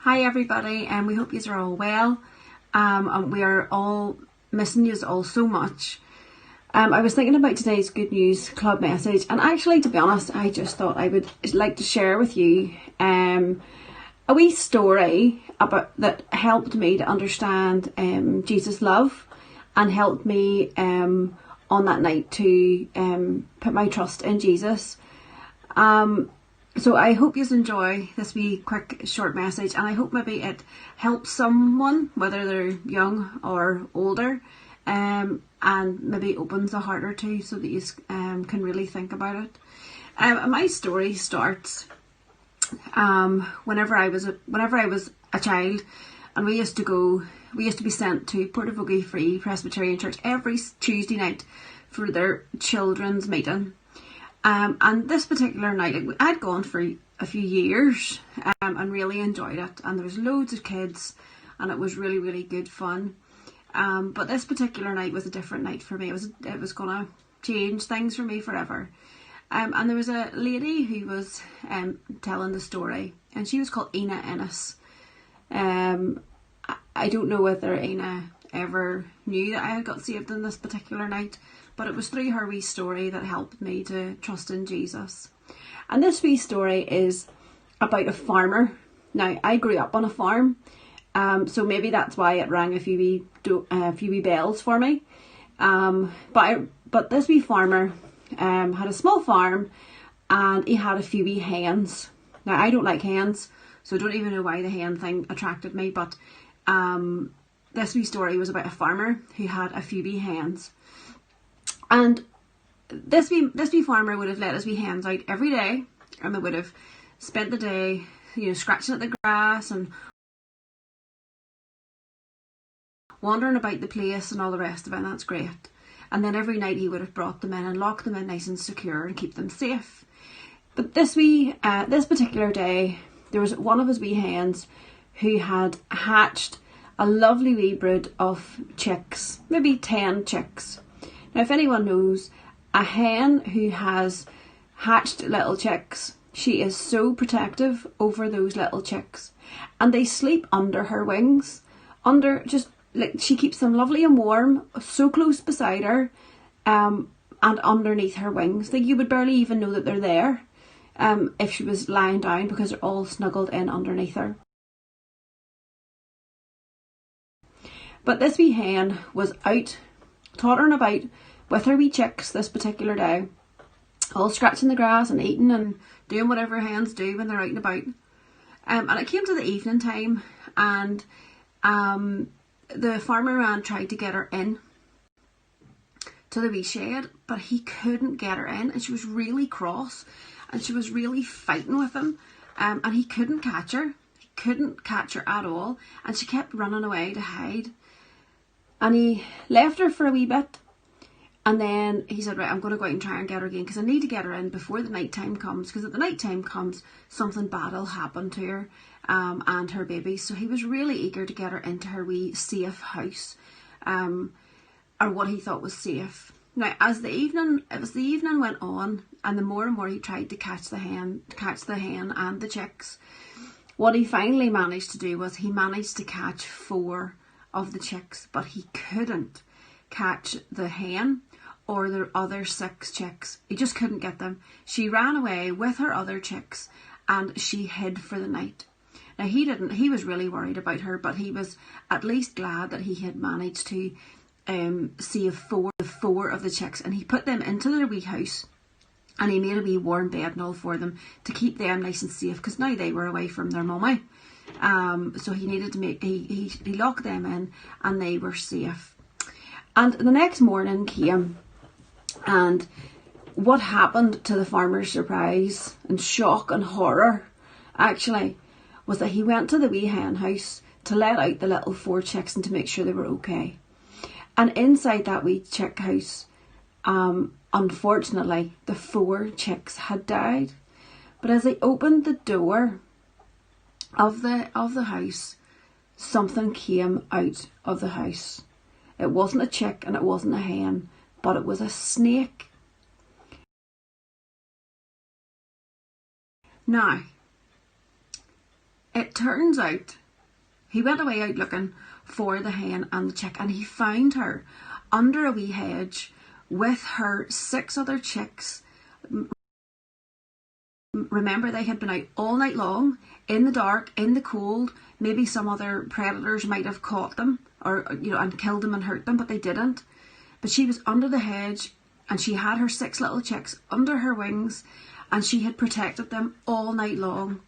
Hi everybody, and we hope you are all well. We are all missing you all so much. I was thinking about today's Good News Club message, and actually, to be honest, I just thought I would like to share with you a wee story about that helped me to understand Jesus' love and helped me on that night to put my trust in Jesus. So I hope you enjoy this wee quick short message, and I hope maybe it helps someone, whether they're young or older, and maybe opens a heart or two so that you can really think about it. My story starts whenever I was a child, and we used to be sent to Portavogie Free Presbyterian Church every Tuesday night for their children's meeting. And this particular night, I'd gone for a few years and really enjoyed it. And there was loads of kids and it was really, really good fun. But this particular night was a different night for me. It was going to change things for me forever. And there was a lady who was telling the story, and she was called Ina Ennis. I don't know whether Ina ever knew that I had got saved on this particular night, but it was through her wee story that helped me to trust in Jesus. And this wee story is about a farmer. Now, I grew up on a farm, so maybe that's why it rang a few wee bells for me. But this wee farmer had a small farm, and he had a few wee hens. Now, I don't like hens, so I don't even know why the hen thing attracted me, but this wee story was about a farmer who had a few wee hens. And this wee farmer would have let his wee hens out every day, and they would have spent the day, scratching at the grass and wandering about the place and all the rest of it, and that's great. And then every night he would have brought them in and locked them in nice and secure and keep them safe. But this particular day, there was one of his wee hens who had hatched a lovely wee brood of chicks, maybe 10 chicks. Now, if anyone knows, a hen who has hatched little chicks, she is so protective over those little chicks, and they sleep under her wings, she keeps them lovely and warm, so close beside her, and underneath her wings. Like, you would barely even know that they're there, if she was lying down, because they're all snuggled in underneath her. But this wee hen was out tottering about with her wee chicks this particular day, all scratching the grass and eating and doing whatever hens do when they're out and about. And it came to the evening time, and the farmer man tried to get her in to the wee shed, but he couldn't get her in, and she was really cross, and she was really fighting with him, and he couldn't catch her. He couldn't catch her at all, and she kept running away to hide. And he left her for a wee bit, and then he said, right, I'm going to go out and try and get her again, because I need to get her in before the night time comes, because at the night time comes, something bad will happen to her and her baby. So he was really eager to get her into her wee safe house, or what he thought was safe. Now, as the evening went on, and the more and more he tried to catch the hen and the chicks, what he finally managed to do was he managed to catch 4 of the chicks, but he couldn't catch the hen or the other 6 chicks. He just couldn't get them. She ran away with her other chicks, and she hid for the night. Now, he was really worried about her, but he was at least glad that he had managed to save 4 of the chicks, and he put them into their wee house, and he made a wee warm bed and all for them to keep them nice and safe, because now they were away from their mummy. So he needed to he locked them in, and they were safe. And the next morning came, and what happened to the farmer's surprise and shock and horror, actually, was that he went to the wee hen house to let out the little 4 chicks and to make sure they were okay. And inside that wee chick house, unfortunately, the 4 chicks had died. But as they opened the door of the house, something came out of the house. It wasn't a chick and it wasn't a hen, but it was a snake. Now, it turns out he went away out looking for the hen and the chick, and he found her under a wee hedge with her 6 other chicks. Remember, they had been out all night long, in the dark, in the cold. Maybe some other predators might have caught them, or and killed them and hurt them, but they didn't. But she was under the hedge, and she had her 6 little chicks under her wings, and she had protected them all night long.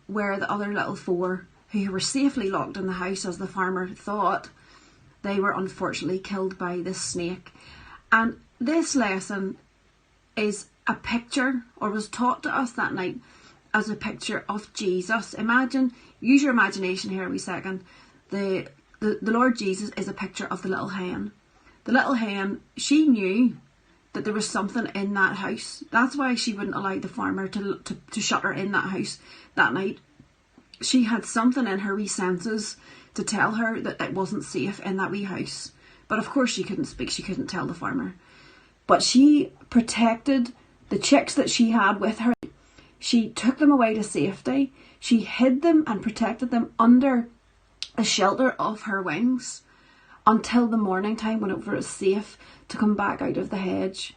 Where the other little 4, who were safely locked in the house, as the farmer thought, they were unfortunately killed by this snake. And this lesson is a picture, or was taught to us that night as a picture of Jesus. Imagine, use your imagination here a wee second. The Lord Jesus is a picture of the little hen. The little hen, she knew that there was something in that house. That's why she wouldn't allow the farmer to shut her in that house that night. She had something in her wee senses to tell her that it wasn't safe in that wee house. But of course she couldn't speak, she couldn't tell the farmer. But she protected the chicks that she had with her. She took them away to safety. She hid them and protected them under the shelter of her wings until the morning time, when it was safe to come back out of the hedge.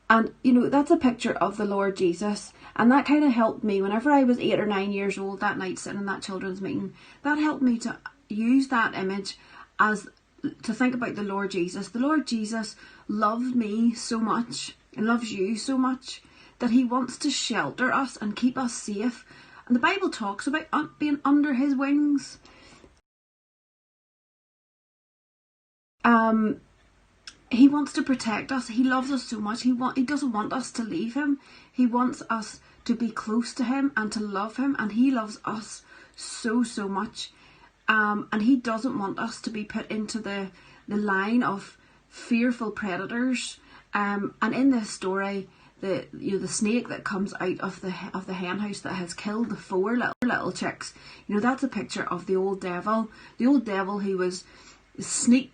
And that's a picture of the Lord Jesus. And that kind of helped me whenever I was 8 or 9 years old that night, sitting in that children's meeting. That helped me to use that image as to think about the Lord Jesus. The Lord Jesus loved me so much and loves you so much that he wants to shelter us and keep us safe. And the Bible talks about being under his wings. He wants to protect us. He loves us so much. He doesn't want us to leave him. He wants us to be close to him and to love him. And he loves us so much. And he doesn't want us to be put into the line of fearful predators. And in this story, the snake that comes out of the hen house that has killed the 4 little chicks, that's a picture of the old devil. The old devil who was the snake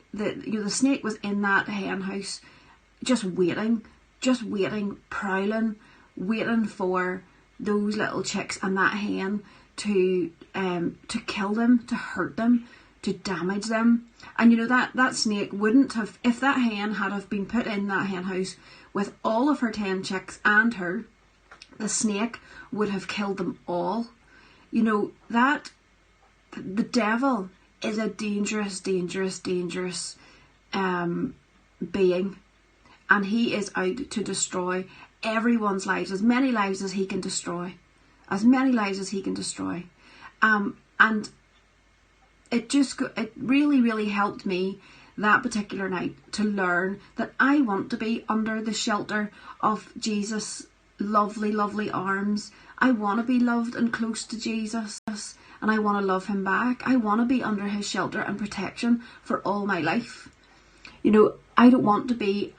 was in that hen house, just waiting, prowling, waiting for those little chicks and that hen to kill them, to hurt them, to damage them. And that snake wouldn't have, if that hen had have been put in that hen house with all of her 10 chicks and her, the snake would have killed them all. That the devil is a dangerous being, and he is out to destroy everyone's lives, as many lives as he can destroy, and it really helped me that particular night to learn that I want to be under the shelter of Jesus' lovely arms. I want to be loved and close to Jesus, and I want to love him back. I want to be under his shelter and protection for all my life. I don't want to be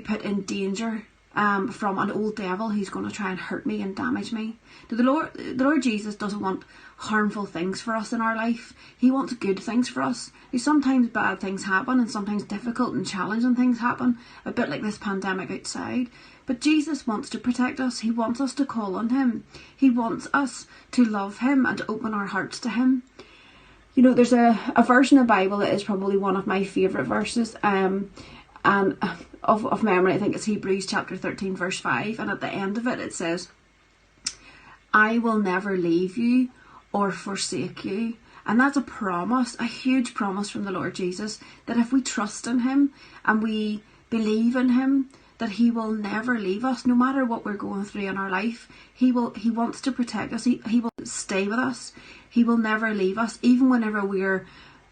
put in danger from an old devil who's going to try and hurt me and damage me. The Lord Jesus doesn't want harmful things for us in our life. He wants good things for us. Sometimes bad things happen, and sometimes difficult and challenging things happen, a bit like this pandemic outside. But Jesus wants to protect us. He wants us to call on him. He wants us to love him and to open our hearts to him. There's a verse in the Bible that is probably one of my favourite verses, and of memory, I think it's Hebrews chapter 13 verse 5, and at the end of it says, I will never leave you or forsake you. And that's a promise, a huge promise from the Lord Jesus, that if we trust in him and we believe in him, that he will never leave us, no matter what we're going through in our life. He wants to protect us. He will stay with us. He will never leave us, even whenever we're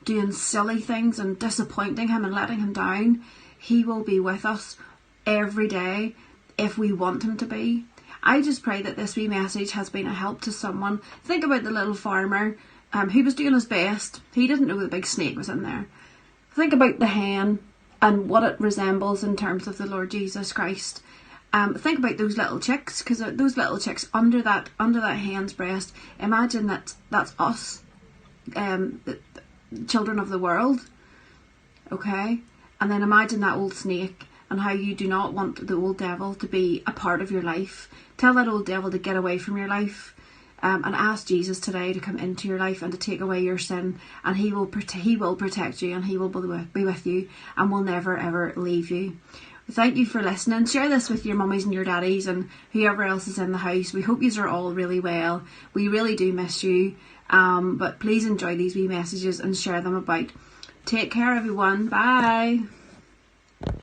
doing silly things and disappointing him and letting him down. He will be with us every day if we want him to be. I just pray that this wee message has been a help to someone. Think about the little farmer who was doing his best. He didn't know the big snake was in there. Think about the hen and what it resembles in terms of the Lord Jesus Christ. Think about those little chicks, because those little chicks under that hen's breast. Imagine that's us, the children of the world. Okay, and then imagine that old snake and how you do not want the old devil to be a part of your life. Tell that old devil to get away from your life. and ask Jesus today to come into your life and to take away your sin, and he will protect you, and he will be with you, and will never ever leave you. Thank you for listening. Share this with your mummies and your daddies and whoever else is in the house. We hope you are all really well. We really do miss you. But please enjoy these wee messages and share them about. Take care, everyone. Bye.